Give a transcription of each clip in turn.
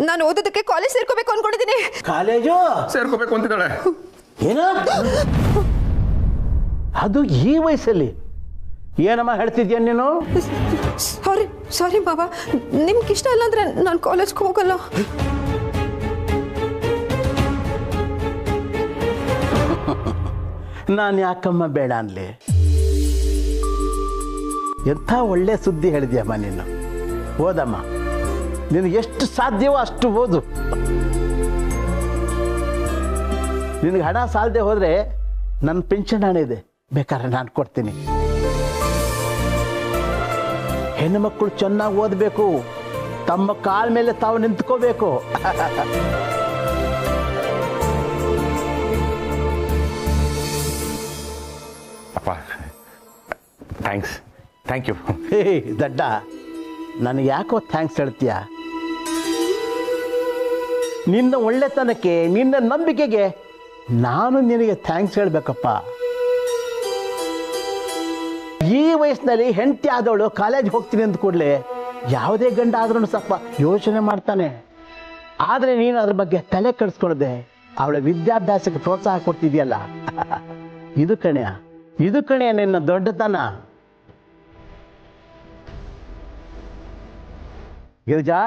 ನಾನು ಓದೋದಕ್ಕೆ ಕಾಲೇಜ್ ಸೇರ್ಕೋಬೇಕು ಅನ್ಕೊಂಡಿದ್ದೀನಿ. ಕಾಲೇಜು ಸೇರ್ಕೋಬೇಕು ಅಂತಿದ್ದಾಳೆ. ಏನು ಅದು ಈ ವಯಸ್ಸಲ್ಲಿ? ಏನಮ್ಮ ಹೇಳ್ತಿದ್ಯಾ ನೀನು? ಸಾರಿ ಬಾಬಾ, ನಿಮ್ಗೆ ಇಷ್ಟ ಇಲ್ಲ ಅಂದ್ರೆ ನಾನು ಕಾಲೇಜ್ಗೆ ಹೋಗಲ್ಲ. ನಾನು ಯಾಕಮ್ಮ ಬೇಡ ಅನ್ಲಿ? ಎಂಥ ಒಳ್ಳೆ ಸುದ್ದಿ ಹೇಳಿದ್ಯಮ್ಮ ನೀನು. ಓದಮ್ಮ, ನಿನಗೆ ಎಷ್ಟು ಸಾಧ್ಯವೋ ಅಷ್ಟು ಓದು. ನಿನಗೆ ಹಣ ಸಾಲದೆ ಹೋದರೆ ನನ್ನ ಪೆನ್ಷನ್ ಹಣ ಇದೆ, ಬೇಕಾದ್ರೆ ನಾನು ಕೊಡ್ತೀನಿ. ಹೆಣ್ಣು ಮಕ್ಕಳು ಚೆನ್ನಾಗಿ ಓದಬೇಕು, ತಮ್ಮ ಕಾಲ ಮೇಲೆ ತಾವು ನಿಂತ್ಕೋಬೇಕು. ಅಪ್ಪ ಥ್ಯಾಂಕ್ ಯು. ಹೇ ದಡ್ಡ, ನನಗೆ ಯಾಕೋ ಥ್ಯಾಂಕ್ಸ್ ಹೇಳ್ತೀಯ? ನಿನ್ನ ಒಳ್ಳೆತನಕ್ಕೆ, ನಿನ್ನ ನಂಬಿಕೆಗೆ ನಾನು ನಿನಗೆ ಥ್ಯಾಂಕ್ಸ್ ಹೇಳಬೇಕಪ್ಪ. ಈ ವಯಸ್ಸಿನಲ್ಲಿ ಹೆಂಡತಿ ಆದವಳು ಕಾಲೇಜ್ ಹೋಗ್ತೀನಿ ಅಂದ ಕೂಡಲೇ ಯಾವುದೇ ಗಂಡ ಆದ್ರೂ ಸ್ವಲ್ಪ ಯೋಚನೆ ಮಾಡ್ತಾನೆ. ಆದರೆ ನೀನು ಅದ್ರ ಬಗ್ಗೆ ತಲೆ ಕೆಡಿಸ್ಕೊಳ್ದೆ ಅವಳ ವಿದ್ಯಾಭ್ಯಾಸಕ್ಕೆ ಪ್ರೋತ್ಸಾಹ ಕೊಡ್ತಿದ್ಯಲ್ಲ, ಇದು ಕಣೆಯ ನಿನ್ನ ದೊಡ್ಡತನ. ಗಿರಿಜಾ,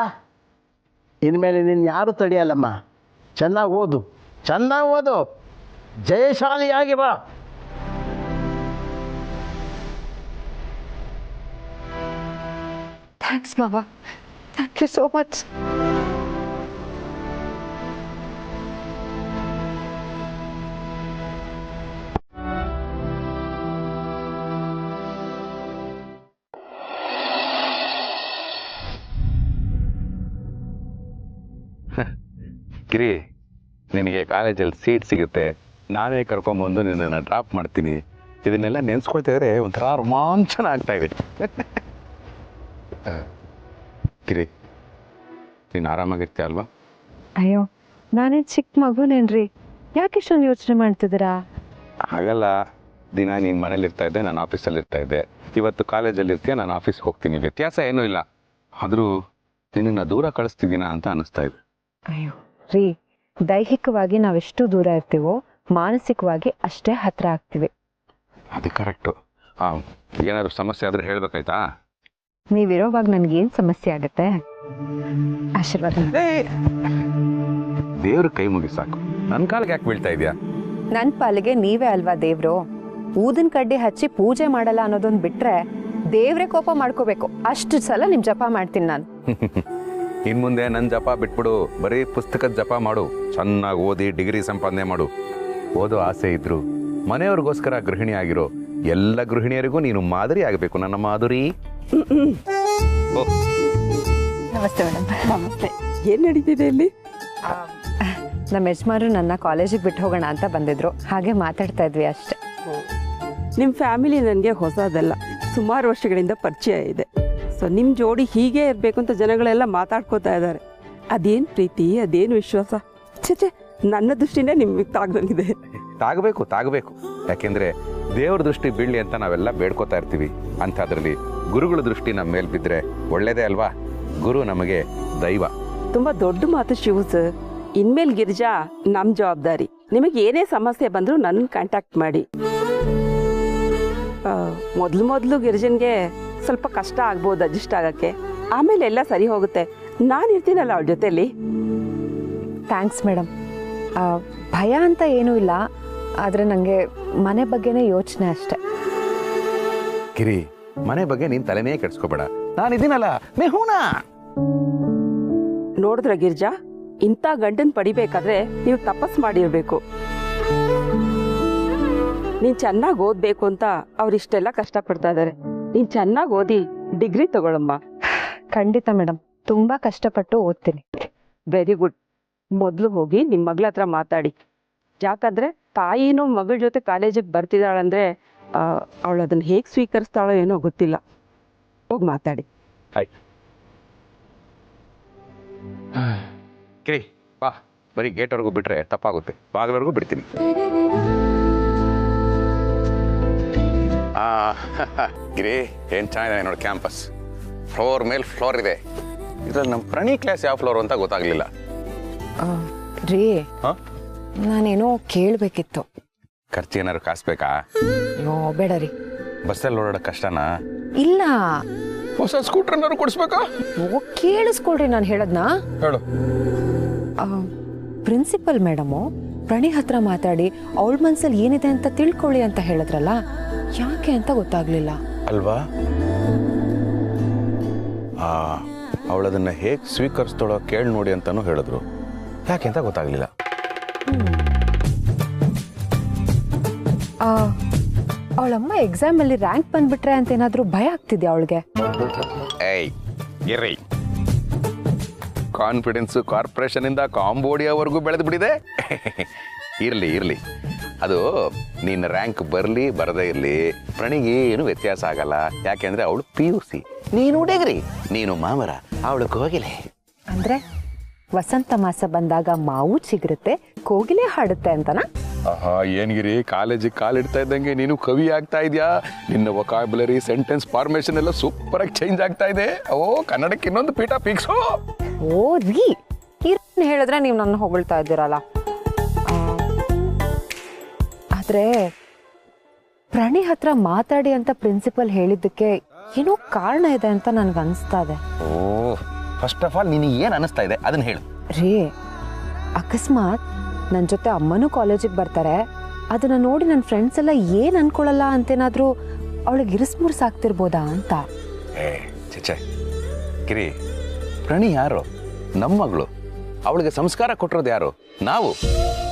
ಇನ್ಮೇಲೆ ನೀನು ಯಾರು ತಡೆಯಲ್ಲಮ್ಮ. ಚೆನ್ನಾಗಿ ಓದು, ಜಯಶಾಲಿಯಾಗಿ ಬಾ. ಥ್ಯಾಂಕ್ಸ್ ಬಾಬಾ, thank you so much. Giri, ನಿನಗೆ ಕಾಲೇಜಲ್ಲಿ ಸೀಟ್ ಸಿಗುತ್ತೆ, ನಾನೇ ಕರ್ಕೊಂಬಂದು ನಿನ್ನನ್ನು ಡ್ರಾಪ್ ಮಾಡ್ತೀನಿ. ಇದನ್ನೆಲ್ಲ ನೆನೆಸ್ಕೊಳ್ತಾ ಇದ್ರೆ ಒಂಥರ ರೋಮಾಂಚನ ಆಗ್ತಾ ಇದೆ. ಗಿರಿ, ನೀನು ಆರಾಮಾಗಿರ್ತೀಯ ಅಲ್ವಾ? ಅಯ್ಯೋ, ನಾನೇನು ಚಿಕ್ಕ ಮಗುನೇನ್ರಿ, ಯಾಕೆ ಇಷ್ಟೊಂದು ಯೋಚನೆ ಮಾಡ್ತಿದ್ದೀರಾ? ಹಾಗಲ್ಲ, ದಿನ ನೀನು ಮನೇಲಿ ಇರ್ತಾ ಇದ್ದೆ, ನಾನು ಆಫೀಸಲ್ಲಿ ಇರ್ತಾ ಇದ್ದೆ. ಇವತ್ತು ಕಾಲೇಜಲ್ಲಿ ಇರ್ತೀಯ, ನಾನು ಆಫೀಸ್ಗೆ ಹೋಗ್ತೀನಿ. ವ್ಯತ್ಯಾಸ ಏನೂ ಇಲ್ಲ. ಆದರೂ ನಿನ್ನನ್ನು ದೂರ ಕಳಿಸ್ತಿದ್ದೀನ ಅಂತ ಅನ್ನಿಸ್ತಾ ಇದೆ. ಅಯ್ಯೋ ರೀ, ದೈಹಿಕವಾಗಿ ನಾವೆಷ್ಟು ದೂರ ಇರ್ತೀವೋ ಮಾನಸಿಕವಾಗಿ ಅಷ್ಟೇ ಹತ್ರ ಆಗ್ತೀವಿ. ಅದು ಕರೆಕ್ಟು. ಏನಾದರೂ ಸಮಸ್ಯೆ ಆದರೆ ಹೇಳ್ಬೇಕಾಯ್ತಾ? ನೀವಿರೋವಾಗ ನನಗೇನು ಸಮಸ್ಯೆ ಆಗುತ್ತೆ? ಆಶೀರ್ವಾದ. ದೇವ್ರ ಕೈ ಮುಗಿ ಸಾಕು, ನನ್ನ ಕಾಲಿಗೆ ಯಾಕೆ ಬೀಳ್ತಾ ಇದೆಯಾ? ನನ್ನ ಪಾಲಿಗೆ ನೀವೇ ಅಲ್ವಾ ದೇವ್ರು. ಊದಿನ ಕಡ್ಡಿ ಹಚ್ಚಿ ಪೂಜೆ ಮಾಡಲ್ಲ ಅನ್ನೋದೊಂದು ಬಿಟ್ರೆ ದೇವ್ರೆ ಕೋಪ ಮಾಡ್ಕೋಬೇಕು. ಅಷ್ಟು ಸಲ ನಿಮ್ ಜಪ ಮಾಡ್ತೀನಿ ನಾನು. ಇನ್ ಮುಂದೆ ನನ್ನ ಜಪ ಬಿಟ್ಬಿಡು, ಬರೀ ಪುಸ್ತಕದ ಜಪ ಮಾಡು. ಚೆನ್ನಾಗಿ ಓದಿ ಡಿಗ್ರಿ ಸಂಪಾದನೆ ಮಾಡು. ಓದೋ ಆಸೆ ಇದ್ರು ಮನೆಯವ್ರಿಗೋಸ್ಕರ ಗೃಹಿಣಿ ಆಗಿರೋ ಎಲ್ಲ ಗೃಹಿಣಿಯರಿಗೂ ನೀನು ಮಾದರಿ ಆಗಬೇಕು ನನ್ನ ಮಾಧುರಿ. ನಮಸ್ತೆ ಮೇಡಮ್. ನಮಸ್ತೆ. ಏನ್ ನಡೀತಿದೆ ಇಲ್ಲಿ? ನಮ್ಮ ಯಜಮಾನರು ನನ್ನ ಕಾಲೇಜಿಗೆ ಬಿಟ್ಟು ಹೋಗೋಣ ಅಂತ ಬಂದಿದ್ರು, ಹಾಗೆ ಮಾತಾಡ್ತಾ ಇದ್ವಿ ಅಷ್ಟೇ. ನಿಮ್ಮ ಫ್ಯಾಮಿಲಿ ನನಗೆ ಹೊಸದಲ್ಲ, ಸುಮಾರು ವರ್ಷಗಳಿಂದ ಪರಿಚಯ ಇದೆ. ಸೊ ನಿಮ್ಮ ಜೋಡಿ ಹೀಗೆ ಇರಬೇಕು ಅಂತ ಜನಗಳೆಲ್ಲ ಮಾತಾಡ್ಕೋತಾ ಇದ್ದಾರೆ. ಅದೇನು ಪ್ರೀತಿ, ಅದೇನು ವಿಶ್ವಾಸ. ಛೇ, ನನ್ನ ದೃಷ್ಟಿನೇ ನಿಮಗೆ ತಾಗದಂಗಿದೆ. ತಾಗಬೇಕು. ಯಾಕೆಂದ್ರೆ ದೇವ್ರ ದೃಷ್ಟಿ ಬೀಳಲಿ ಅಂತ ನಾವೆಲ್ಲ ಬೇಡ್ಕೋತಾ ಇರ್ತೀವಿ. ಅಂಥದ್ರಲ್ಲಿ ಗುರುಗಳ ದೃಷ್ಟಿ ನಮ್ಮ ಮೇಲೆ ಬಿದ್ದರೆ ಒಳ್ಳೇದೇ ಅಲ್ವಾ? ಗುರು ನಮಗೆ ದೈವ. ತುಂಬಾ ದೊಡ್ಡ ಮಾತು ಶಿವು ಸರ್. ಇನ್ಮೇಲೆ ಗಿರಿಜಾ ನಮ್ಮ ಜವಾಬ್ದಾರಿ. ನಿಮಗೆ ಏನೇ ಸಮಸ್ಯೆ ಬಂದರೂ ನನ್ನ ಕಾಂಟ್ಯಾಕ್ಟ್ ಮಾಡಿ. ಮೊದಲು ಗಿರಿಜನ್ಗೆ ಸ್ವಲ್ಪ ಕಷ್ಟ ಆಗ್ಬೋದು ಅಡ್ಜಸ್ಟ್ ಆಗಕ್ಕೆ, ಆಮೇಲೆ ಎಲ್ಲ ಸರಿ ಹೋಗುತ್ತೆ. ನಾನು ಇರ್ತೀನಲ್ಲ ಅವಳ ಜೊತೆಲಿ. Thanks madam. ಭಯ ಅಂತ ಏನೂ ಇಲ್ಲ, ಆದರೆ ನನಗೆ ಮನೆ ಬಗ್ಗೆನೇ ಯೋಚನೆ ಅಷ್ಟೆ. ಗಿರಿ, ಮನೆ ಬಗ್ಗೆ ನೀನು ತಲೆನೇ ಕೆಡಿಸ್ಕೋಬೇಡ, ನಾನಿದ್ದೀನಲ್ಲ, ಮೇಹೂನಾ. ನೋಡಿದ್ರ ಗಿರಿಜಾ, ಇಂಥ ಗಂಡನ್ ಪಡಿಬೇಕಾದ್ರೆ ನೀವು ತಪಸ್ ಮಾಡಿರ್ಬೇಕು. ನೀನ್ ಚೆನ್ನಾಗಿ ಓದ್ಬೇಕು ಅಂತ ಅವ್ರಿಷ್ಟೆಲ್ಲ ಕಷ್ಟಪಡ್ತಾ ಇದಾರೆ. ನೀನ್ ಚೆನ್ನಾಗಿ ಓದಿ ಡಿಗ್ರಿ ತಗೊಳಮ್ಮ. ಖಂಡಿತ ಮೇಡಮ್, ತುಂಬಾ ಕಷ್ಟಪಟ್ಟು ಓದ್ತೀನಿ. Very good. ಮೊದಲು ಹೋಗಿ ನಿಮ್ಮ ಮಗಳ ಹತ್ರ ಮಾತಾಡಿ. ಯಾಕಂದ್ರೆ ತಾಯಿನೂ ಮಗಳ ಜೊತೆ ಕಾಲೇಜಿಗೆ ಬರ್ತಿದ್ದಾಳಂದ್ರೆ ಅವಳು ಅದನ್ನ ಹೇಗೆ ಸ್ವೀಕರಿಸ್ತಾಳೋ ಏನೋ ಗೊತ್ತಿಲ್ಲ. ಹೋಗಿ ಮಾತಾಡಿ. ಆಯ್ತು ಗಿರಿ, ಬಾ. ಬರೀ ಗೇಟ್ವರೆಗೂ ಬಿಟ್ರೆ ತಪ್ಪಾಗುತ್ತೆ, ಬಾಗಿಲವರೆಗೂ ಬಿಡ್ತೀನಿ. ಗಿರಿ, ಏನು ಚೆನ್ನಾಗಿದೆ ನೋಡಿ ಕ್ಯಾಂಪಸ್. ಫ್ಲೋರ್ ಮೇಲೆ ಫ್ಲೋರ್ ಇದೆ. ಇದ್ರಲ್ಲಿ ನಮ್ಮ ಪ್ರಣಿ ಕ್ಲಾಸ್ ಯಾವ ಫ್ಲೋರ್ ಅಂತ ಗೊತ್ತಾಗ್ಲಿಲ್ಲ. ರೀ ಹಾಂ, ನಾನೇನೋ ಕೇಳಬೇಕಿತ್ತು. ಖರ್ಚು ಏನಾದ್ರು ಕಾಸ್ಬೇಕಾ? ಅಯ್ಯೋ ಬೇಡ ರೀ. ಬಸ್ಸಲ್ಲಿ ಓಡಾಡೋ ಕಷ್ಟನಾ? ಇಲ್ಲ, ಹೊಸ ಸ್ಕೂಟರ್ ಏನಾದ್ರು ಕೊಡಿಸ್ಬೇಕಾ? ಓ ಕೇಳಿಸ್ಕೊಳ್ರಿ ನಾನು ಹೇಳದ್ನಾ. ಹೇಳು. ಪ್ರಿನ್ಸಿಪಲ್ ಮೇಡಮು ಪ್ರಣಿ ಹತ್ರ ಮಾತಾಡಿ ಅವಳ ಮನ್ಸಲ್ಲಿ ಏನಿದೆ ಅಂತ ತಿಳ್ಕೊಳ್ಳಿ ಅಂತ ಹೇಳಿದ್ರಲ್ಲ, ಯಾಕೆ ಅಂತ ಗೊತ್ತಾಗ್ಲಿಲ್ಲ ಅಲ್ವಾ? ಅವಳದನ್ನ ಹೇಗೆ ಸ್ವೀಕರಿಸ್ತಾಳೋ ಕೇಳಿ ನೋಡಿ ಅಂತಾನು ಹೇಳಿದ್ರು. ಯಾಕೆ ಅಂತ ಗೊತ್ತಾಗ್ಲಿಲ್ಲ. ಅವಳಮ್ಮ ಎಕ್ಸಾಮ್ ಅಲ್ಲಿ ರ್ಯಾಂಕ್ ಬಂದ್ಬಿಟ್ರೆ ಅಂತ ಏನಾದ್ರೂ ಭಯ ಆಗ್ತಿದ್ಯಾ ಅವಳಿಗೆ? ಏಯ್ ಗಿರ್ರಿ, ಕಾನ್ಫಿಡೆನ್ಸ್ ಕಾರ್ಪೊರೇಷನ್ ಇಂದ ಕಾಂಬೋಡಿಯಾವರೆಗೂ ಬೆಳೆದು ಬಿಟ್ಟಿದೆ. ಇರ್ಲಿ ಇರ್ಲಿ, ಅದು ನಿನ್ನ ರ್ಯಾಂಕ್ ಬರಲಿ ಬರದೇ ಇರಲಿ ಪ್रणिಗೆ ಏನು ವ್ಯತ್ಯಾಸ ಆಗಲ್ಲ. ಯಾಕೆಂದ್ರೆ ಅವಳು PUC, ನೀನು ಡಿಗ್ರಿ, ನೀನು ಮಾಮರ, ಅವಳು ಕೋಗಿಲೆ. ಅಂದ್ರೆ ವಸಂತ ಮಾಸ ಬಂದಾಗ ಮಾವು ಚಿಗುರುತ್ತೆ, ಕೋಗಿಲೆ ಹಾಡುತ್ತೆ ಅಂತನಾ? ಆಹಾ, ಏನ್ಗಿರಿ ಕಾಲೇಜಿಗೆ ಕಾಲಿಡ್ತಾ ಇದ್ದಂಗೆ ನೀನು ಕವಿ ಆಗ್ತಾ ಇದೆಯಾ? ನಿನ್ನ ವೊಕಾಬ್ಯುಲರಿ ಸೆಂಟೆನ್ಸ್ ಫಾರ್ಮೇಶನ್ ಎಲ್ಲ ಸೂಪರ್ ಆಗಿ ಚೇಂಜ್ ಆಗ್ತಾ ಇದೆ. ಓ, ಕನ್ನಡಕ್ಕೆ ಇನ್ನೊಂದು ಪೀಠ ಫಿಕ್ಸು. ಓ ರೀ, ಹೇಳಿದ್ರೆ ನೀವು ನನ್ನ ಹೊಗಳ್ತಾ ಇದ್ದೀರಲ್ಲ. ಆದ್ರೆ ಪ್ರಣಿ ಹತ್ರ ಮಾತಾಡಿ ಅಂತ ಪ್ರಿನ್ಸಿಪಲ್ ಹೇಳಿದ್ದಕ್ಕೆ ಏನೋ ಕಾರಣ ಇದೆ ಅಂತ ನನ್ಗೆ ಅನಿಸ್ತಾ ಇದೆ. ಓ, ಫಸ್ಟ್ ಆಫ್ ಆಲ್ ನಿನಗೆ ಏನು ಅನಿಸ್ತಾ ಇದೆ ಅದನ್ನ ಹೇಳು. ರೀ, ಅಕಸ್ಮಾತ್ ನನ್ನ ಜೊತೆ ಅಮ್ಮನೂ ಕಾಲೇಜಿಗೆ ಬರ್ತಾರೆ, ಅದನ್ನ ನೋಡಿ ನನ್ನ ಫ್ರೆಂಡ್ಸ್ ಎಲ್ಲ ಏನ್ ಅನ್ಕೊಳ್ಳಲ್ಲ ಅಂತೇನಾದ್ರೂ ಅವಳಿಗೆ ಇರಿಸ್ಮುರ್ಸಾಗ್ತಿರ್ಬೋದಾ ಅಂತ. ಏ ಚೇಚೆ ಗಿರಿ, ಪ್ರಣಿ ಯಾರು? ನಮ್ಮ ಮಗಳು. ಅವಳಿಗೆ ಸಂಸ್ಕಾರ ಕೊಟ್ಟಿರೋದು ಯಾರು? ನಾವು.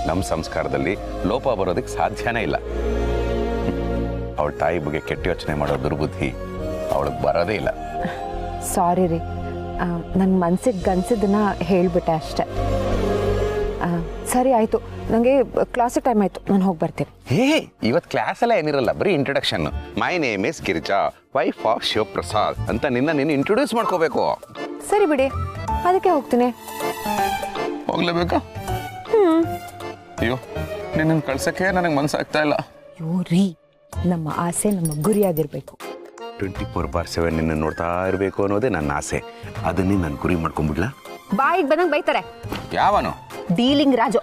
ನಮ್ಮ ಸಂಸ್ಕಾರದಲ್ಲಿ ಲೋಪ ಬರೋದಕ್ಕೆ ಸಾಧ್ಯನೇ ಇಲ್ಲ. ಅವಳ ತಾಯಿ ಬಗ್ಗೆ ಕೆಟ್ಟ ಯೋಚನೆ ಮಾಡೋ ದುರ್ಬುದ್ಧಿ ಅವಳಿಗೆ ಬರೋದೇ ಇಲ್ಲ. ಸಾರಿ ರೀ, ನನ್ನ ಮನ್ಸಿಗೆ ಗನ್ಸಿದ್ದನ್ನ ಹೇಳ್ಬಿಟ್ಟೆ ಅಷ್ಟೆ. ಸರಿ ಆಯ್ತು, ನನಗೆ ಕ್ಲಾಸಿಗೆ ಟೈಮ್ ಆಯ್ತು, ನಾನು ಹೋಗಿ ಬರ್ತೀನಿ. ಹೇ, ಇವತ್ತು ಕ್ಲಾಸ್ ಎಲ್ಲ ಏನಿರಲ್ಲ, ಬರೀ introduction. My name is Girija, wife of Shivaprasad ಅಂತ ನೀನು ಇಂಟ್ರೊಡ್ಯೂಸ್ ಮಾಡ್ಕೋಬೇಕು. ಸರಿ ಬಿಡಿ, ಅದಕ್ಕೆ ಹೋಗ್ತೀನಿ. ಹೋಗ್ಲೇಬೇಕಾ? ಅಯ್ಯೋ, ನಿನ್ನ ಕಳ್ಸಕ್ಕೆ ನನಗೆ ಮನಸ್ಸಾಗ್ತಾ ಇಲ್ಲ. ಅಯ್ಯೋ ರೀ, ನಮ್ಮ ಆಸೆ ನಮ್ಮ ಗುರಿಯಾಗಿರ್ಬೇಕು. 24/7 ನಿನ್ನ ನೋಡ್ತಾ ಇರಬೇಕು ಅನ್ನೋದೇ ನನ್ನ ಆಸೆ. ಅದನ್ನೇ ನಾನು ಗುರಿ ಮಾಡ್ಕೊಂಡ್ಬಿಡ್ಲಾ? ಬಾಯಿಗೆ ಬಂದಂಗೆ ಬೈತಾರೆ. ಯಾವನು? ಡೀಲಿಂಗ್ ರಾಜು.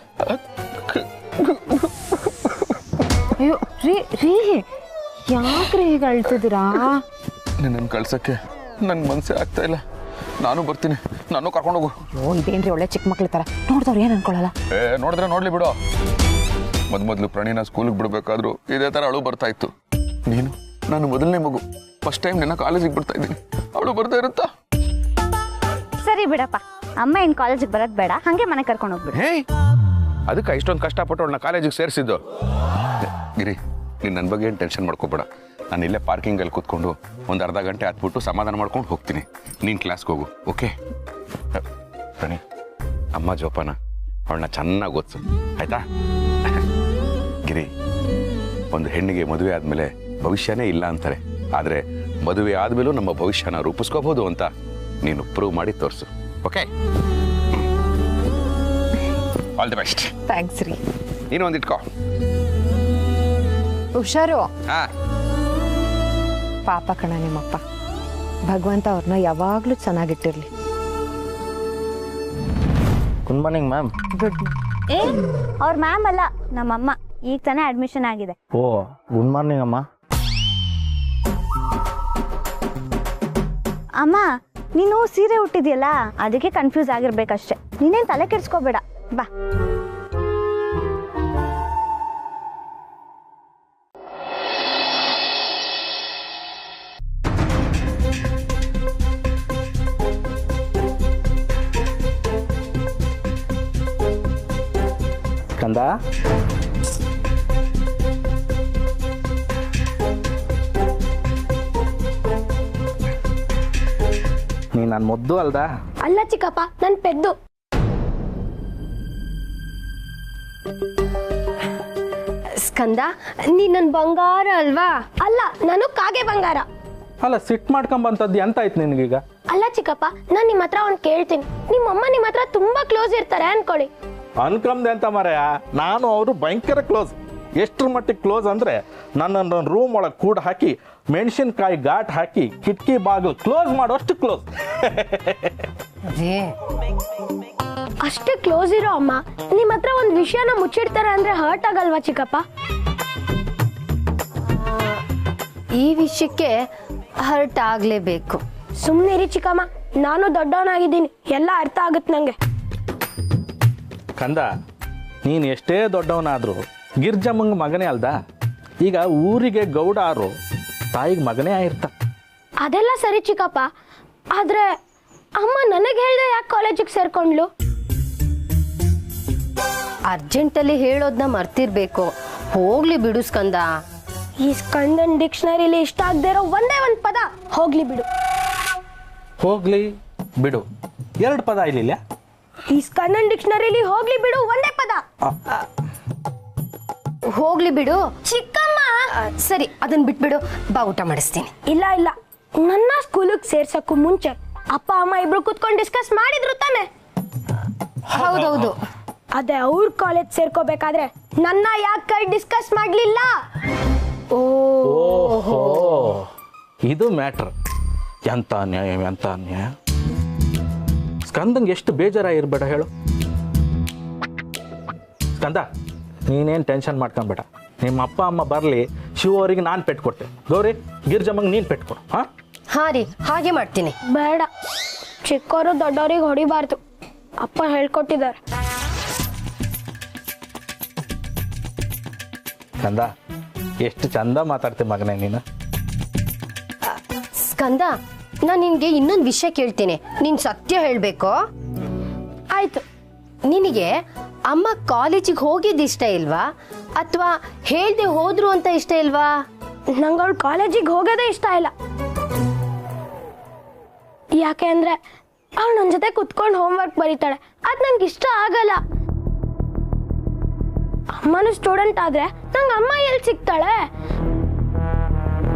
ಅಯ್ಯೋ ರೀ ರೀ, ಯಾಕ್ರಿ ಹೀಗೆ ಅಳ್ತಿದ್ದೀರಾ? ನಿನ್ನನ್ನು ಕಳ್ಸಕ್ಕೆ ನನ್ನ ಮನಸ್ಸೇ ಆಗ್ತಾ ಇಲ್ಲ. ನಾನು ಬರ್ತೀನಿ, ನಾನು ಕರ್ಕೊಂಡು ಹೋಗು. ಅಯ್ಯೋ, ಇದೇನ್ರಿ ಒಳ್ಳೆ ಚಿಕ್ಕ ಮಕ್ಳ ತರ, ನೋಡಿದವ್ರು ಏನು ಅನ್ಕೊಳ್ಳಲ್ಲ. ನೋಡಿದ್ರೆ ನೋಡ್ಲಿ ಬಿಡು. ಮೊದಲು ಪ್ರಣೀನ ಸ್ಕೂಲಿಗೆ ಬಿಡಬೇಕಾದ್ರು ಇದೇ ಥರ ಅಳು ಬರ್ತಾ ಇತ್ತು. ನೀನು ನಾನು ಮೊದಲನೇ ಮಗು, ಫಸ್ಟ್ ಟೈಮ್ ನಿನ್ನ ಕಾಲೇಜಿಗೆ ಬಿಡ್ತಾ ಇದ್ದೀನಿ. ಅವಳು ಬರ್ತಾ ಇರುತ್ತಾ? ಸರಿ ಬಿಡಪ್ಪ, ಅಮ್ಮ ಏನು ಕಾಲೇಜಿಗೆ ಬರೋದು ಬೇಡ, ಹಾಗೆ ಮನೆ ಕರ್ಕೊಂಡು ಹೋಗ್ಬಿಡು. ಹೇ, ಅದಕ್ಕೆ ಇಷ್ಟೊಂದು ಕಷ್ಟಪಟ್ಟು ಅವಳನ್ನ ಕಾಲೇಜಿಗೆ ಸೇರಿಸಿದ್ದು. ಗಿರಿ, ನೀನು ನನ್ನ ಬಗ್ಗೆ ಏನು ಟೆನ್ಷನ್ ಮಾಡ್ಕೋಬೇಡ. ನಾನು ಇಲ್ಲೇ ಪಾರ್ಕಿಂಗಲ್ಲಿ ಕೂತ್ಕೊಂಡು ಒಂದು ಅರ್ಧ ಗಂಟೆ ಹತ್ಬಿಟ್ಟು ಸಮಾಧಾನ ಮಾಡ್ಕೊಂಡು ಹೋಗ್ತೀನಿ. ನೀನು ಕ್ಲಾಸ್ಗೆ ಹೋಗು, ಓಕೆ? ಪ್ರಣಿ, ಅಮ್ಮ ಜೋಪಾನ, ಅವಳನ್ನ ಚೆನ್ನಾಗಿ ಓದಿಸು, ಆಯ್ತಾ? ಗಿರಿ, ಒಂದು ಹೆಣ್ಣಿಗೆ ಮದುವೆ ಆದಮೇಲೆ ಭವಿಷ್ಯನೇ ಇಲ್ಲ ಅಂತಾರೆ. ಆದರೆ ಮದುವೆ ಆದಮೇಲೂ ನಮ್ಮ ಭವಿಷ್ಯನ ರೂಪಿಸ್ಕೋಬಹುದು ಅಂತ ನೀನು ಪ್ರೂವ್ ಮಾಡಿ ತೋರಿಸು, okay? All the best. Thanks ರೀ. ನೀನು ಒಂದು ಇಟ್ಕೋ. ಹುಷಾರು. ಹಾಂ. ಪಾಪ ಕಣ ನಿಮ್ಮಪ್ಪ, ಭಗವಂತ ಅವ್ರನ್ನ ಯಾವಾಗಲೂ ಚೆನ್ನಾಗಿಟ್ಟಿರ್ಲಿ. Good morning ma'am. ಗುಡ್. ಏ, ಅವ್ರ ಮ್ಯಾಮ್ ಅಲ್ಲ, ನಮ್ಮಮ್ಮ. ಈಗ ತಾನೇ ಅಡ್ಮಿಷನ್ ಆಗಿದೆ. ಓ, ಗುಡ್ ಮಾರ್ನಿಂಗ್ ಅಮ್ಮ. ಅಮ್ಮ, ನೀನು ಸೀರೆ ಉಟ್ಟಿದ್ಯಲ್ಲ, ಅದಕ್ಕೆ ಕನ್ಫ್ಯೂಸ್ ಆಗಿರ್ಬೇಕಷ್ಟೆ. ನೀನೇನು ತಲೆ ಕೆಡ್ಸ್ಕೋಬೇಡ, ಬಾ. ಕಂದ, ನೀ ನನ್ನ ಮುದ್ದು ಅಲ್ದಾ? ಅಲ್ಲ ಚಿಕ್ಕಪ್ಪ, ನನ್ ಪೆದ್ದು. ಸ್ಕಂದ, ನೀ ನನ್ ಬಂಗಾರ ಅಲ್ವಾ? ಅಲ್ಲ, ನಾನು ಕಾಗೆ ಬಂಗಾರ. ಅಲ್ಲ, ಸಿಟ್ ಮಾಡ್ಕೊಂಬಂತದ್ದು ಎಂತ ಆಯ್ತು ನಿನಗೀಗ? ಅಲ್ಲ ಚಿಕ್ಕಪ್ಪ, ನಾನ್ ನಿಮ್ಮ ಹತ್ರ ಅವ್ನು ಕೇಳ್ತೀನಿ. ನಿಮ್ಮಮ್ಮ ನಿಮ್ಮ ಹತ್ರ ತುಂಬಾ ಕ್ಲೋಸ್ ಇರ್ತಾರೆ ಅನ್ಕೊಳ್ಳಿ. ಅನ್ಕಮ್ದೆ ಅಂತ ಮರೆಯ, ನಾನು ಅವರು ಭಯಂಕರ ಕ್ಲೋಸ್. ಎಷ್ಟ್ರ ಮಟ್ಟಿಗೆ ಕ್ಲೋಸ್ ಅಂದ್ರೆ ನನ್ನ ರೂಮ್ ಒಳಗೆ ಕೂಡ ಹಾಕಿ ಮೆಣಸಿನ್ಕಾಯಿ ಘಾಟ್ ಹಾಕಿ ಕಿಟಕಿ ಬಾಗಿಲು ಕ್ಲೋಸ್ ಮಾಡೋಷ್ಟು ಕ್ಲೋಸ್. ಅಷ್ಟೇ ಕ್ಲೋಸ್ ಇರೋ ಅಮ್ಮ ನಿಮ್ಮ ಹತ್ರ ಒಂದು ವಿಷಯನ ಮುಚ್ಚಿಡ್ತಾರೆ ಅಂದ್ರೆ ಹರ್ಟ್ ಆಗಲ್ವಾ ಚಿಕ್ಕಪ್ಪ? ಈ ವಿಷಯಕ್ಕೆ ಹರ್ಟ್ ಆಗ್ಲೇಬೇಕು. ಸುಮ್ಮನಿರಿ ಚಿಕ್ಕಮ್ಮ, ನಾನು ದೊಡ್ಡವನಾಗಿದ್ದೀನಿ, ಎಲ್ಲ ಅರ್ಥ ಆಗುತ್ತೆ ನಂಗೆ. ಕಂದ, ನೀನು ಎಷ್ಟೇ ದೊಡ್ಡವನಾದರೂ ಗಿರ್ಜಮ್ಮಂಗ ಮಗನೇ ಅಲ್ದ. ಈಗ ಊರಿಗೆ ಗೌಡ ಆರು ತಾಯಿಗೆ ಮಗನೇ ಆಗಿರ್ತ. ಅದೆಲ್ಲ ಸರಿ ಚಿಕ್ಕಪ್ಪ, ಆದ್ರೆ ಅಮ್ಮ ನನಗೆ ಹೇಳ್ದೆ ಯಾಕೆ ಕಾಲೇಜಿಗೆ ಸೇರ್ಕೊಂಡ್ಲು? ಅರ್ಜೆಂಟಲ್ಲಿ ಹೇಳೋದನ್ನ ಮರ್ತಿರ್ಬೇಕು. ಹೋಗ್ಲಿ ಬಿಡು ಸ್ಕಂದ. ಈ ಸ್ಕಂದನ್ ಡಿಕ್ಷನರಿಲಿ ಇಷ್ಟ ಆಗದೆ ಇರೋ ಒಂದೇ ಒಂದು ಪದ ಹೋಗ್ಲಿ ಬಿಡು. ಹೋಗ್ಲಿ ಬಿಡು 2 ಪದ ಇಲ್ಲಿಲ್ಲ. ಈ ಸ್ಕಂದನ್ ಡಿಕ್ಷನರಿಲಿ ಹೋಗ್ಲಿ ಬಿಡು ಒಂದೇ ಪದ. ಹೋಗ್ಲಿ ಬಿಡು ಚಿಕ್ಕಮ್ಮ ಸರಿ, ಅದನ್ನ ಬಿಟ್ಬಿಡು. ಬಾ, ಊಟ ಮಾಡಿಸ್ತೀನಿ. ಇಲ್ಲ ಇಲ್ಲ, ನನ್ನ ಸ್ಕೂಲಿಗೆ ಸೇರ್ಸಕ್ಕೂ ಮುಂಚೆ ಅಪ್ಪ ಅಮ್ಮ ಇಬ್ರು ಕುತ್ಕೊಂಡು ಡಿಸ್ಕಸ್ ಮಾಡಿದ್ರು ತಾನೆ? ಹೌದೌದು. ಅದೇ ಅವ್ರ ಕಾಲೇಜ್ ಸೇರ್ಕೋಬೇಕಾದ್ರೆ ನನ್ನ ಯಾಕೆ ಡಿಸ್ಕಸ್ ಮಾಡ್ಲಿಲ್ಲ? ಓಹೋ, ಇದು ಮ್ಯಾಟ್ರ್. ಎಂತ ಅನ್ಯಾಯ, ಎಂತ ಅನ್ಯಾಯ. ಸ್ಕಂದಂಗೆ ಎಷ್ಟು ಬೇಜಾರಾಗಿರ್ಬೇಡ ಹೇಳು. ಸ್ಕಂದ, ನೀನೇನು ಟೆನ್ಷನ್ ಮಾಡ್ಕೊಂಬೇಡ. ನಿಮ್ಮ ಅಪ್ಪ ಅಮ್ಮ ಬರಲಿ, ಶಿವ ಅವರಿಗೆ ನಾನು ಪೆಟ್ಕೊಟ್ಟೆ, ಗೌರಿ ಗಿರ್ಜಮ್ಮಂಗೆ ನೀನು ಪೆಟ್ಕೊಡು. ಹಾಂ ರೀ, ಹಾಗೆ ಮಾಡ್ತೀನಿ. ಬೇಡ, ಚಿಕ್ಕವರು ದೊಡ್ಡವ್ರಿಗೆ ಹೊಡಿಬಾರ್ದು, ಅಪ್ಪ ಹೇಳ್ಕೊಟ್ಟಿದ್ದಾರೆ. ಕಂದ, ಎಷ್ಟು ಚಂದ ಮಾತಾಡ್ತೀನಿ ಮಗನೇ ನೀನು. ಸ್ಕಂದ, ನಾನು ನಿನಗೆ ಇನ್ನೊಂದು ವಿಷಯ ಕೇಳ್ತೀನಿ, ನೀನು ಸತ್ಯ ಹೇಳಬೇಕು. ಆಯ್ತು. ನಿನಗೆ ಅಮ್ಮ ಕಾಲೇಜಿಗೆ ಹೋಗಿದ್ದು ಇಷ್ಟ ಇಲ್ವಾ, ಅಥವಾ ಹೇಳ್ದೆ ಹೋದ್ರು ಅಂತ ಇಷ್ಟ ಇಲ್ವಾ? ನಂಗೆ ಅವಳು ಕಾಲೇಜಿಗೆ ಹೋಗೋದೇ ಇಷ್ಟ ಇಲ್ಲ. ಯಾಕೆ ಅಂದ್ರೆ ಅವಳು ನನ್ನ ಜೊತೆ ಕುತ್ಕೊಂಡು ಹೋಮ್ವರ್ಕ್ ಬರೀತಾಳೆ, ಅದು ನಂಗೆ ಇಷ್ಟ ಆಗಲ್ಲ. ಅಮ್ಮನೂ ಸ್ಟೂಡೆಂಟ್ ಆದ್ರೆ ನಂಗೆ ಅಮ್ಮ ಎಲ್ಲಿ ಸಿಗ್ತಾಳೆ?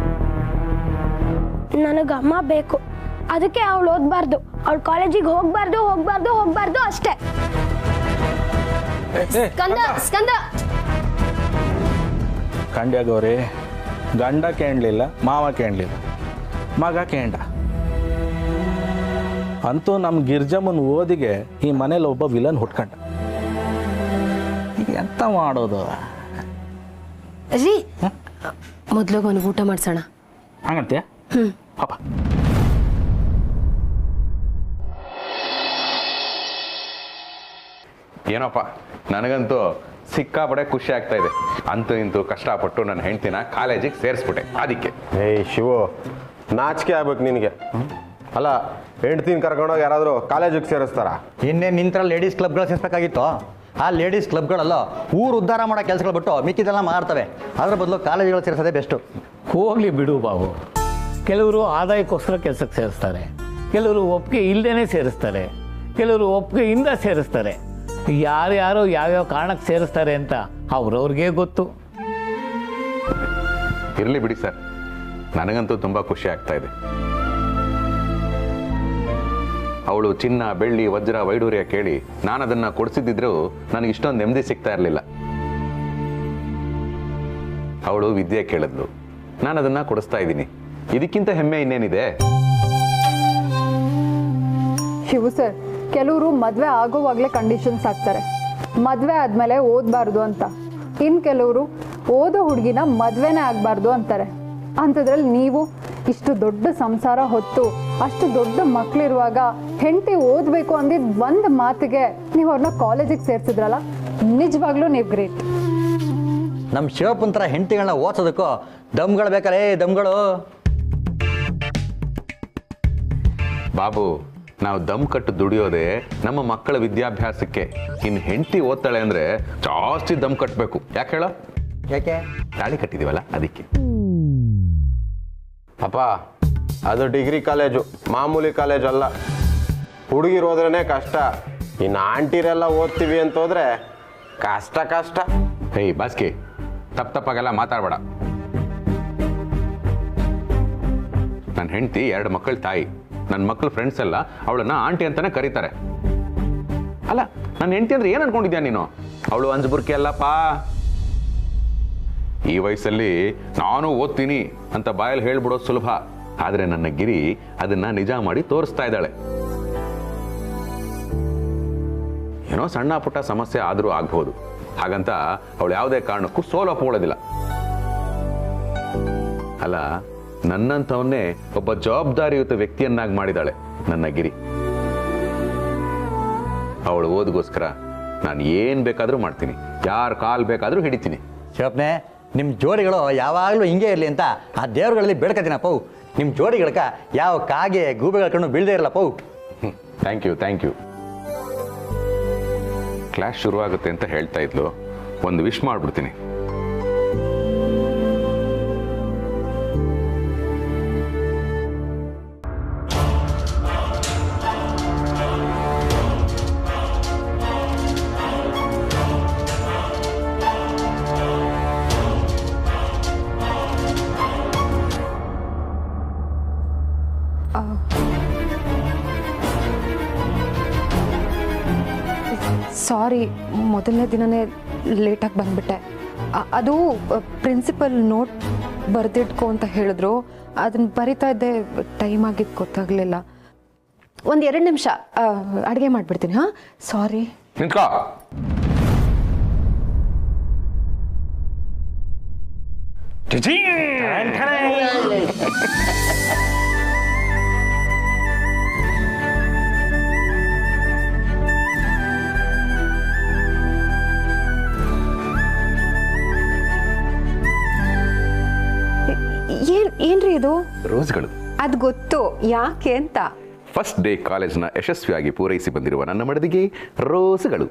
ನನಗೆ ಅಮ್ಮ ಬೇಕು, ಅದಕ್ಕೆ ಅವಳು ಓದ್ಬಾರ್ದು, ಅವಳು ಕಾಲೇಜಿಗೆ ಹೋಗ್ಬಾರ್ದು ಅಷ್ಟೇ. ಸ್ಕಂದ, ಸ್ಕಂದ. ಕಂಡ್ಯ ಗೌರಿ, ಗಂಡ ಕೇಳಲಿಲ್ಲ, ಮಾವ ಕೇಳಲಿಲ್ಲ, ಮಗ ಕೇಂಡ. ಅಂತೂ ನಮ್ಮ ಗಿರ್ಜಮ್ಮನ ಓದಿಗೆ ಈ ಮನೇಲಿ ಒಬ್ಬ ವಿಲನ್ ಹುಟ್ಕೊಂಡ. ಈಗ ಎಂತ ಮಾಡೋದು? ರೀ, ಮೊದ್ಲಿಗೆ ಅವನಿಗೆ ಊಟ ಮಾಡ್ಸೋಣ. ಹಂಗಂತೀಯ? ಪಾಪ ಏನೋಪ್ಪ, ನನಗಂತೂ ಸಿಕ್ಕಾಪಡೆ ಖುಷಿ ಆಗ್ತಾ ಇದೆ. ಅಂತೂ ಇಂತೂ ಕಷ್ಟಪಟ್ಟು ನನ್ನ ಹೆಂಡ್ತಿನ ಕಾಲೇಜಿಗೆ ಸೇರಿಸ್ಬಿಟ್ಟೆ. ಅದಕ್ಕೆ ಏಯ್ ಶಿವು, ನಾಚಿಕೆ ಆಗ್ಬೇಕು ನಿನಗೆ. ಅಲ್ಲ, ಹೆಂಡ್ತಿನ ಕರ್ಕೊಂಡೋಗಿ ಯಾರಾದರೂ ಕಾಲೇಜಿಗೆ ಸೇರಿಸ್ತಾರ? ಇನ್ನೇ ನಿಂತರ ಲೇಡೀಸ್ ಕ್ಲಬ್ಗಳು ಸೇರಿಸ್ಬೇಕಾಗಿತ್ತು. ಆ ಲೇಡೀಸ್ ಕ್ಲಬ್ಗಳಲ್ಲ ಊರು ಉದ್ಧಾರ ಮಾಡೋ ಕೆಲಸಗಳು ಬಿಟ್ಟು ಮಿಕ್ಕಿದೆಲ್ಲ ಮಾಡ್ತವೆ. ಅದ್ರ ಬದಲು ಕಾಲೇಜುಗಳು ಸೇರಿಸೋದೇ ಬೆಸ್ಟು. ಹೋಗ್ಲಿ ಬಿಡು ಬಾಬು. ಕೆಲವರು ಆದಾಯಕ್ಕೋಸ್ಕರ ಕೆಲಸಕ್ಕೆ ಸೇರಿಸ್ತಾರೆ, ಕೆಲವರು ಒಪ್ಪಿಗೆ ಇಲ್ಲದೇ ಸೇರಿಸ್ತಾರೆ, ಕೆಲವರು ಒಪ್ಪಿಗೆಯಿಂದ ಸೇರಿಸ್ತಾರೆ. ಯಾರ್ಯಾರೋ ಯಾವ್ಯಾವ ಕಾರಣಕ್ಕೆ ಸೇರಿಸ್ತಾರೆ ಅಂತ ಅವ್ರವ್ರಿಗೆ ಗೊತ್ತು. ಇರಲಿ ಬಿಡಿ ಸರ್, ನನಗಂತೂ ತುಂಬ ಖುಷಿ ಆಗ್ತಾ ಇದೆ. ಅವಳು ಚಿನ್ನ, ಬೆಳ್ಳಿ, ವಜ್ರ, ವೈಡೂರ್ಯ ಕೇಳಿ ನಾನು ಅದನ್ನು ಕೊಡಿಸಿದ್ದಿದ್ರು ನನಗೆ ಇಷ್ಟೊಂದು ನೆಮ್ಮದಿ ಸಿಗ್ತಾ ಇರಲಿಲ್ಲ. ಅವಳು ವಿದ್ಯೆ ಕೇಳಿದ್ಲು, ನಾನು ಅದನ್ನು ಕೊಡಿಸ್ತಾ ಇದ್ದೀನಿ. ಇದಕ್ಕಿಂತ ಹೆಮ್ಮೆ ಇನ್ನೇನಿದೆ? ಶಿವು ಸರ್, ಕೆಲವರು ಮದುವೆ ಆಗೋವಾಗಲೇ ಕಂಡೀಷನ್ಸ್ ಹಾಕ್ತಾರೆ, ಮದುವೆ ಆದಮೇಲೆ ಓದಬಾರ್ದು ಅಂತ. ಇನ್ನು ಕೆಲವರು ಓದೋ ಹುಡುಗಿನ ಮದುವೆನೇ ಆಗಬಾರ್ದು ಅಂತಾರೆ. ಅಂಥದ್ರಲ್ಲಿ ನೀವು ಇಷ್ಟು ದೊಡ್ಡ ಸಂಸಾರ ಹೊತ್ತು ಅಷ್ಟು ದೊಡ್ಡ ಮಕ್ಕಳಿರುವಾಗ ಹೆಂಡತಿ ಓದಬೇಕು ಅಂದಿದ್ದು ಒಂದು ಮಾತಿಗೆ ನೀವು ಅವ್ರನ್ನ ಕಾಲೇಜಿಗೆ ಸೇರಿಸಿದ್ರಲ್ಲ, ನಿಜವಾಗ್ಲೂ ನೀವು ಗ್ರೇಟ್. ನಮ್ಮ ಶಿವಪುಂತರ ಹೆಂಡತಿಗಳನ್ನ ಓದಿಸೋದಕ್ಕೂ ದಮ್ಗಳು ಬೇಕಲ್ಲೇ, ದಮ್ಗಳು. ಬಾಬು, ನಾವು ದಮ್ ಕಟ್ಟು ದುಡಿಯೋದೇ ನಮ್ಮ ಮಕ್ಕಳ ವಿದ್ಯಾಭ್ಯಾಸಕ್ಕೆ. ಇನ್ನು ಹೆಂಡತಿ ಓದ್ತಾಳೆ ಅಂದರೆ ಜಾಸ್ತಿ ದಮ್ ಕಟ್ಟಬೇಕು. ಯಾಕೆ ಹೇಳೋ? ಯಾಕೆ? ತಾಳಿ ಕಟ್ಟಿದೀವಲ್ಲ, ಅದಕ್ಕೆ. ಅಪ್ಪ, ಅದು ಡಿಗ್ರಿ ಕಾಲೇಜು, ಮಾಮೂಲಿ ಕಾಲೇಜ್ ಅಲ್ಲ. ಹುಡುಗಿರು ಹೋದ್ರೇ ಕಷ್ಟ, ಇನ್ನು ಆಂಟಿರೆಲ್ಲ ಓದ್ತೀವಿ ಅಂತ ಹೋದ್ರೆ ಕಷ್ಟ. ಹೇಯ್ ಬಾಸ್ಕಿ, ತಪ್ಪಾಗೆಲ್ಲ ಮಾತಾಡಬೇಡ. ನನ್ನ ಹೆಂಡತಿ 2 ಮಕ್ಕಳ ತಾಯಿ. ನನ್ನ ಮಕ್ಕಳ ಫ್ರೆಂಡ್ಸ್ ಎಲ್ಲ ಅವಳನ್ನ ಆಂಟಿ ಅಂತಾನೆ ಕರೀತಾರೆ. ಅಲ್ಲ, ನನ್ನ ಹೆಂಡತಿ ಅಂದ್ರೆ ಏನು ಅನ್ಕೊಂಡಿದ್ಯಾ ನೀನು? ಅವಳು ಅಂಜಬುರ್ಕೆ ಅಲ್ಲಪ್ಪ. ಈ ವಯಸ್ಸಲ್ಲಿ ನಾನು ಓದ್ತೀನಿ ಅಂತ ಬಾಯಲ್ಲಿ ಹೇಳ್ಬಿಡೋದು ಸುಲಭ, ಆದರೆ ನನ್ನ ಗಿರಿ ಅದನ್ನ ನಿಜ ಮಾಡಿ ತೋರಿಸ್ತಾ ಇದ್ದಾಳೆ. ಏನೋ ಸಣ್ಣ ಪುಟ್ಟ ಸಮಸ್ಯೆ ಆದರೂ ಆಗ್ಬೋದು. ಹಾಗಂತ ಅವಳು ಯಾವುದೇ ಕಾರಣಕ್ಕೂ ಸೋಲೊಪ್ಕೊಳ್ಳೋದಿಲ್ಲ. ಅಲ್ಲ, ನನ್ನಂಥವನ್ನೇ ಒಬ್ಬ ಜವಾಬ್ದಾರಿಯುತ ವ್ಯಕ್ತಿಯನ್ನಾಗಿ ಮಾಡಿದಾಳೆ ನನ್ನ ಗಿರಿ. ಅವಳು ಓದಿಗೋಸ್ಕರ ನಾನು ಏನು ಬೇಕಾದರೂ ಮಾಡ್ತೀನಿ, ಯಾರ ಕಾಲು ಬೇಕಾದರೂ ಹಿಡಿತೀನಿ. ಶಿವಪ್ನೆ, ನಿಮ್ಮ ಜೋಡಿಗಳು ಯಾವಾಗಲೂ ಹಿಂಗೆ ಇರಲಿ ಅಂತ ಆ ದೇವ್ರುಗಳಲ್ಲಿ ಬೇಡ್ಕತೀನಪ್ಪ. ನಿಮ್ಮ ಜೋಡಿಗಳಕ ಯಾವ ಕಾಗೆ ಗೂಬೆಗಳ ಕಣ್ಣು ಬೀಳದೇ ಇರಲ್ಲಪ್ಪ. Thank you, thank you. Class ಶುರುವಾಗುತ್ತೆ ಅಂತ ಹೇಳ್ತಾ ಇದ್ಲು, ಒಂದು ವಿಶ್ ಮಾಡಿಬಿಡ್ತೀನಿ. ಸಾರಿ, ಮೊದಲನೇ ದಿನನೇ ಲೇಟಾಗಿ ಬಂದ್ಬಿಟ್ಟೆ. ಅದು ಪ್ರಿನ್ಸಿಪಲ್ ನೋಟ್ ಬರೆದಿಟ್ಕೊ ಅಂತ ಹೇಳಿದ್ರು, ಅದನ್ನ ಬರಿತಾ ಇದ್ದೆ, ಟೈಮ್ ಆಗಿದ್ದು ಗೊತ್ತಾಗಲಿಲ್ಲ. ಒಂದು 2 ನಿಮಿಷ ಅಡುಗೆ ಮಾಡಿಬಿಡ್ತೀನಿ. ಹಾಂ, ಸಾರಿ. ನಿಂತ್ಕೋ. ಏನ್ರಿ ಇದು? ರೋಸ್ಗಳು. ಅದು ಗೊತ್ತು, ಯಾಕೆ ಅಂತ. ಫಸ್ಟ್ ಡೇ ಕಾಲೇಜ್ನ ಯಶಸ್ವಿಯಾಗಿ ಪೂರೈಸಿ ಬಂದಿರುವ ನನ್ನ ಮಡದಿಗೆ ರೋಸ್ಗಳು.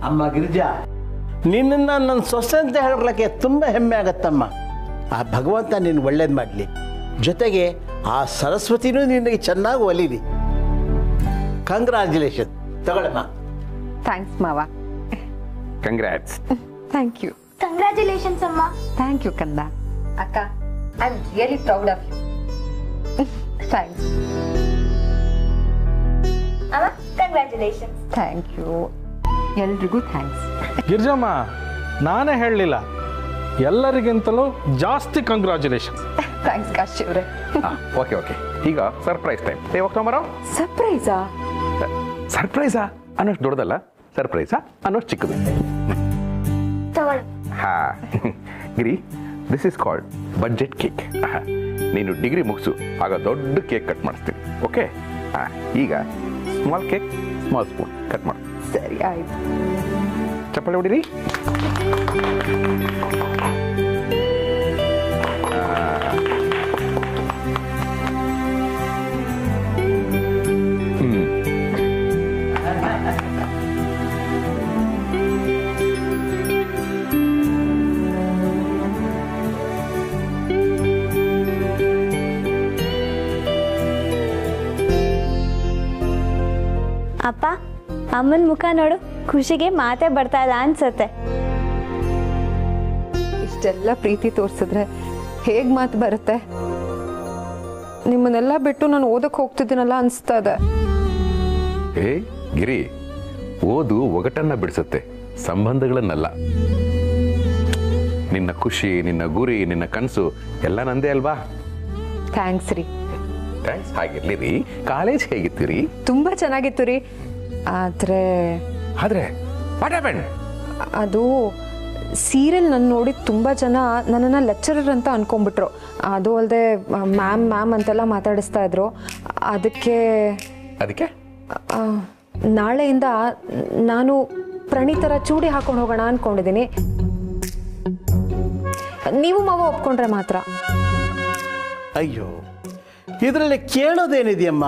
ಅಮ್ಮ ಗಿರಿಜಾ, ನಿನ್ನನ್ನು ನನ್ನ ಸೊಸೆ ಅಂತ ಹೇಳಲಿಕ್ಕೆ ತುಂಬ ಹೆಮ್ಮೆ ಆಗತ್ತಮ್ಮ. ಆ ಭಗವಂತ ನೀನು ಒಳ್ಳೇದು ಮಾಡಲಿ, ಜೊತೆಗೆ ಆ ಸರಸ್ವತಿನೂ ನಿನಗೆ ಚೆನ್ನಾಗಿ ಒಲಿಲಿ. ಕಂಗ್ರ್ಯಾಚುಲೇಷನ್. ತಗೊಳಮ್ಮ. ಥ್ಯಾಂಕ್ಸ್ ಮಾವ. ಕಂಗ್ರ್ಯಾಟ್ಸ್. Thank you. ಕಂಗ್ರ್ಯಾಚುಲೇಷನ್ಸ್ ಅಮ್ಮ. ಥ್ಯಾಂಕ್ ಯು ಕಂದ. ಅಕ್ಕ, I am really proud of you. Thanks. ಅಮ್ಮ, ಕಂಗ್ರ್ಯಾಚುಲೇಷನ್ಸ್. Thank you. ಎಲ್ರಿಗೂ ಥ್ಯಾಂಕ್ಸ್. ಗಿರ್ಜಮ್ಮ, ನಾನೇ ಹೇಳಲಿಲ್ಲ, ಎಲ್ಲರಿಗಿಂತಲೂ ಜಾಸ್ತಿ ಕಂಗ್ರ್ಯಾಚುಲೇಷನ್. ಥ್ಯಾಂಕ್ಸ್ ಕಾಶಿ ಅವರೇ. ಓಕೆ ಓಕೆ, ಈಗ ಸರ್ಪ್ರೈಸ್ ಟೈಮ್. ಹೋಗ್ತಾಮರೋ. ಸರ್ಪ್ರೈಸಾ? ಸರ್ಪ್ರೈಸಾ ಅನ್ನೋಷ್ಟು ದೊಡ್ಡದಲ್ಲ, ಸರ್ಪ್ರೈಸಾ ಅನ್ನೋಷ್ಟು ಚಿಕ್ಕದು. ಹಾ Giri, this is called budget cake. ನೀನು ಡಿಗ್ರಿ ಮುಗಿಸು, ಆಗ ದೊಡ್ಡ ಕೇಕ್ ಕಟ್ ಮಾಡಿಸ್ತೀನಿ. ಓಕೆ? ಈಗ small cake, small spoon cut ಮಾಡು. ಸರಿ, ಆಯ್ತು. ಚಪ್ಪಾಳೆ ಹೊಡಿರಿ. ಅಪ್ಪ, ಅಮ್ಮನ ಮುಖ ನೋಡು, ಖುಷಿಗೆ ಮಾತೇ ಬರ್ತಾ ಇಲ್ಲ ಅನ್ಸತ್ತೆ. ಇಷ್ಟೆಲ್ಲ ಪ್ರೀತಿ ತೋರಿಸಿದ್ರೆ ಹೇಗ್ ಮಾತು ಬರುತ್ತೆ? ನಿಮ್ಮನ್ನೆಲ್ಲ ಬಿಟ್ಟು ನಾನು ಓದಕ್ಕೆ ಹೋಗ್ತಿದ್ದೀನಲ್ಲ ಅನಿಸ್ತಾ ಇದೆ. ಏ ಗಿರಿ, ಓದು ಒಗಟನ್ನ ಬಿಡಿಸುತ್ತೆ, ಸಂಬಂಧಗಳನ್ನಲ್ಲ. ನಿನ್ನ ಖುಷಿ, ನಿನ್ನ ಗುರಿ, ನಿನ್ನ ಕನಸು ಎಲ್ಲ ನಂದೇ ಅಲ್ವಾ? ಥ್ಯಾಂಕ್ಸ್ ರೀ. ಥ್ಯಾಂಕ್ಸ್. ಹಾಗಿರ್ಲಿ ರೀ. ಕಾಲೇಜ್ ಹೇಗಿತ್ತು ರೀ? ತುಂಬಾ ಚೆನ್ನಾಗಿತ್ತು ರೀ. ಆದ್ರೆ ವಾಟ್ ಹ್ಯಾಪೆಂಡ್? ಅದು ಸೀರಿಯಲ್ ನನ್ನ ನೋಡಿ ತುಂಬ ಜನ ನನ್ನನ್ನು ಲೆಕ್ಚರರ್ ಅಂತ ಅನ್ಕೊಂಡ್ಬಿಟ್ರು. ಅದು ಅಲ್ಲದೆ ಮ್ಯಾಮ್ ಮ್ಯಾಮ್ ಅಂತೆಲ್ಲ ಮಾತಾಡಿಸ್ತಾ ಇದ್ರು. ಅದಕ್ಕೆ ನಾಳೆಯಿಂದ ನಾನು ಪ್ರಣೀತರ ಚೂಡಿ ಹಾಕೊಂಡು ಹೋಗೋಣ ಅಂದ್ಕೊಂಡಿದ್ದೀನಿ. ನೀವು ಮಾವ ಒಪ್ಕೊಂಡ್ರೆ ಮಾತ್ರ. ಅಯ್ಯೋ, ಇದರಲ್ಲಿ ಕೇಳೋದೇನಿದೆಯಮ್ಮ?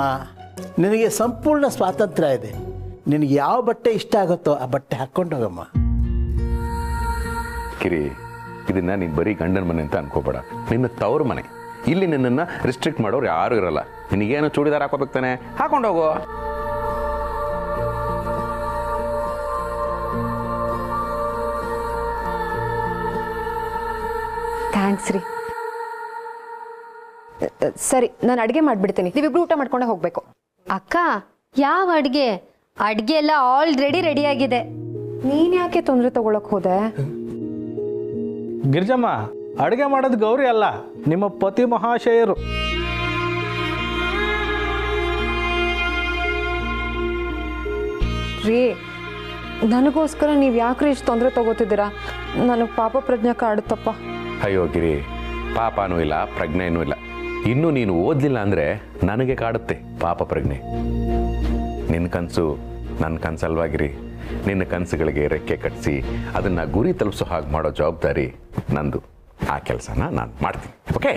ನಿನಗೆ ಸಂಪೂರ್ಣ ಸ್ವಾತಂತ್ರ್ಯ ಇದೆ. ನಿನಗೆ ಯಾವ ಬಟ್ಟೆ ಇಷ್ಟ ಆಗುತ್ತೋ ಆ ಬಟ್ಟೆ ಹಾಕ್ಕೊಂಡು ಹೋಗಮ್ಮ. ಕಿರಿ, ಇದನ್ನ ನೀನು ಬರೀ ಗಂಡನ ಮನೆ ಅಂತ ಅನ್ಕೋಬೇಡ, ನಿನ್ನ ತವ್ರ ಮನೆ. ಇಲ್ಲಿ ನಿನ್ನನ್ನು ರಿಸ್ಟ್ರಿಕ್ಟ್ ಮಾಡೋರು ಯಾರು ಇರಲ್ಲ. ನಿನಗೇನು ಚೂಡಿದಾರ ಹಾಕೋಬೇಕು ತಾನೆ, ಹಾಕೊಂಡೋಗು. ಥ್ಯಾಂಕ್ಸ್ ರೀ. ಸರಿ, ನಾನು ಅಡುಗೆ ಮಾಡಿಬಿಡ್ತೀನಿ, ನೀವಿಬ್ರು ಊಟ ಮಾಡ್ಕೊಂಡೆ ಹೋಗ್ಬೇಕು. ಅಕ್ಕ, ಯಾವ ಅಡ್ಗೆ? ಅಡ್ಗೆ ಎಲ್ಲ ಆಲ್ರೆಡಿ ರೆಡಿ ಆಗಿದೆ. ನೀನ್ ಯಾಕೆ ತೊಂದರೆ ತಗೊಳಕ್ ಹೋದೆ? ಗಿರ್ಜಮ್ಮ, ಅಡುಗೆ ಮಾಡೋದು ಗೌರಿ ಅಲ್ಲ, ನಿಮ್ಮ ಪತಿ ಮಹಾಶಯರು. ರೀ ನನಗೋಸ್ಕರ ನೀವು ಯಾಕ್ರಿ ಇಷ್ಟು ತೊಂದರೆ ತಗೋತಿದ್ದೀರಾ? ನನಗೆ ಪಾಪ ಪ್ರಜ್ಞೆ ಕಾಡುತ್ತಪ್ಪ. ಅಯ್ಯೋ ಗಿರಿ, ಪಾಪನೂ ಇಲ್ಲ ಪ್ರಜ್ಞೆನೂ ಇಲ್ಲ. ಇನ್ನೂ ನೀನು ಓದಲಿಲ್ಲ ಅಂದರೆ ನನಗೆ ಕಾಡುತ್ತೆ ಪಾಪ ಪ್ರಜ್ಞೆ. ನಿನ್ನ ಕನಸು ನನ್ನ ಕನಸಲ್ವಾಗಿರಿ. ನಿನ್ನ ಕನಸುಗಳಿಗೆ ರೆಕ್ಕೆ ಕಟ್ಟಿಸಿ ಅದನ್ನು ಗುರಿ ತಲುಪಿಸೋ ಹಾಗೆ ಮಾಡೋ ಜವಾಬ್ದಾರಿ ನಂದು. ಆ ಕೆಲಸನ ನಾನು ಮಾಡ್ತೀನಿ. ಓಕೆ?